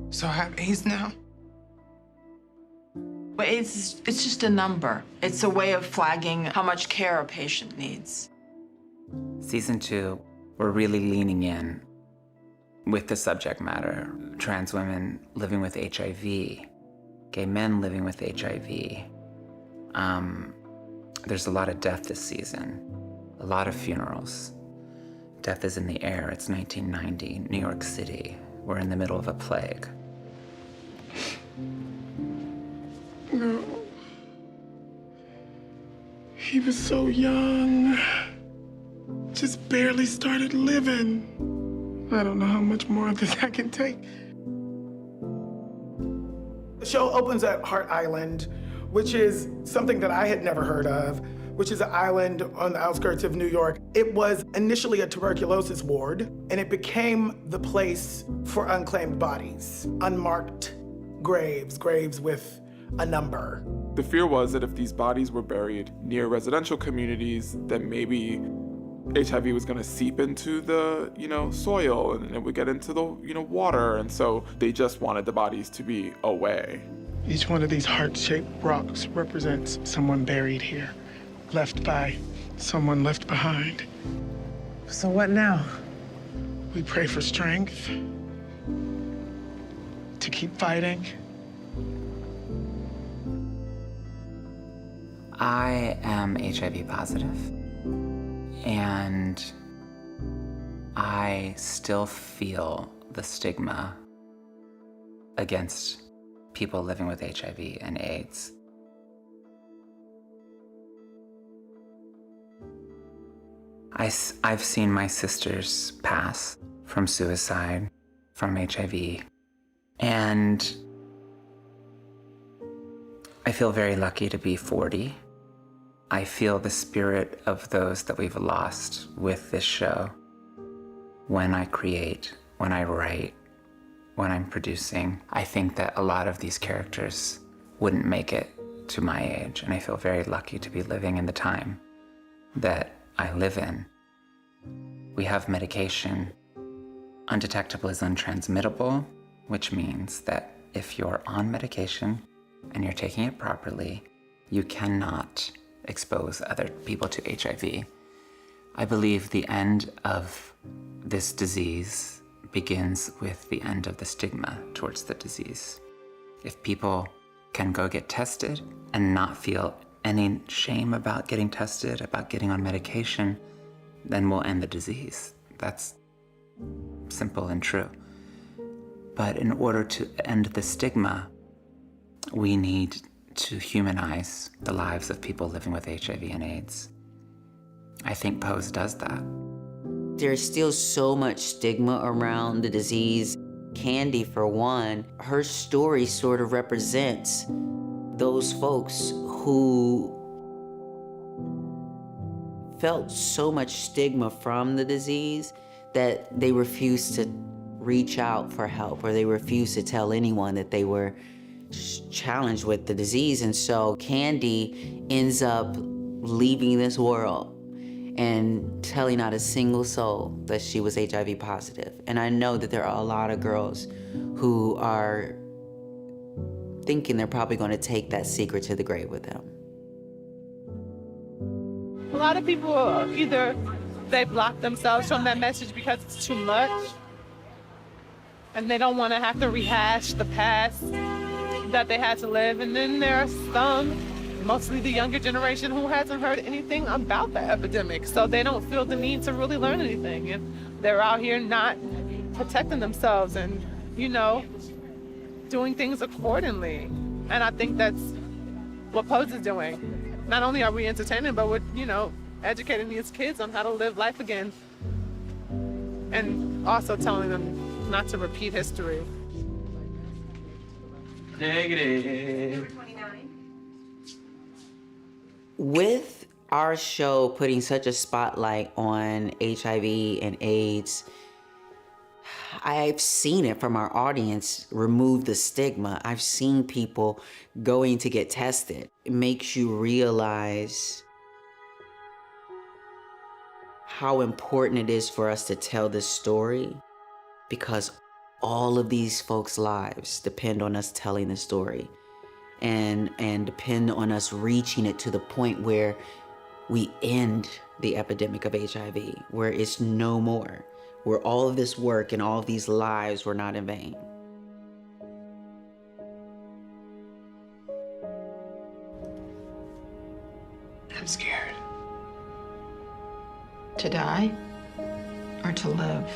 So I have AIDS now? But it's just a number. It's a way of flagging how much care a patient needs. Season 2, we're really leaning in with the subject matter. Trans women living with HIV, gay men living with HIV. There's a lot of death this season, a lot of funerals. Death is in the air. It's 1990, New York City. We're in the middle of a plague. No. He was so young. Just barely started living. I don't know how much more of this I can take. The show opens at Hart Island, which is something that I had never heard of, which is an island on the outskirts of New York. It was initially a tuberculosis ward, and it became the place for unclaimed bodies, unmarked graves, graves with a number. The fear was that if these bodies were buried near residential communities, then maybe HIV was going to seep into the, soil, and it would get into the, water. And so they just wanted the bodies to be away. Each one of these heart-shaped rocks represents someone buried here, left by someone left behind. So what now? We pray for strength to keep fighting. I am HIV positive, and I still feel the stigma against people living with HIV and AIDS. I've seen my sisters pass from suicide, from HIV, and I feel very lucky to be 40. I feel the spirit of those that we've lost with this show. When I create, when I write, when I'm producing, I think that a lot of these characters wouldn't make it to my age, and I feel very lucky to be living in the time that I live in. We have medication. Undetectable is untransmittable, which means that if you're on medication and you're taking it properly, you cannot expose other people to HIV. I believe the end of this disease begins with the end of the stigma towards the disease. If people can go get tested and not feel any shame about getting tested, about getting on medication, then we'll end the disease. That's simple and true. But in order to end the stigma, we need to humanize the lives of people living with HIV and AIDS. I think Pose does that. There's still so much stigma around the disease. Candy, for one, her story sort of represents those folks who felt so much stigma from the disease that they refused to reach out for help, or they refused to tell anyone that they were challenged with the disease. And so Candy ends up leaving this world and telling not a single soul that she was HIV positive. And I know that there are a lot of girls who are thinking they're probably going to take that secret to the grave with them. A lot of people either they block themselves from that message because it's too much, and they don't want to have to rehash the past that they had to live. And then there are some, mostly the younger generation, who hasn't heard anything about the epidemic, so they don't feel the need to really learn anything, and they're out here not protecting themselves and, doing things accordingly. And I think that's what Pose is doing. Not only are we entertaining, but we're, educating these kids on how to live life again, and also telling them not to repeat history. Negative. With our show putting such a spotlight on HIV and AIDS, I've seen it from our audience remove the stigma. I've seen people going to get tested. It makes you realize how important it is for us to tell this story, because All of these folks' lives depend on us telling the story and depend on us reaching it to the point where we end the epidemic of HIV, where it's no more, where all of this work and all of these lives were not in vain. I'm scared. To die or to live?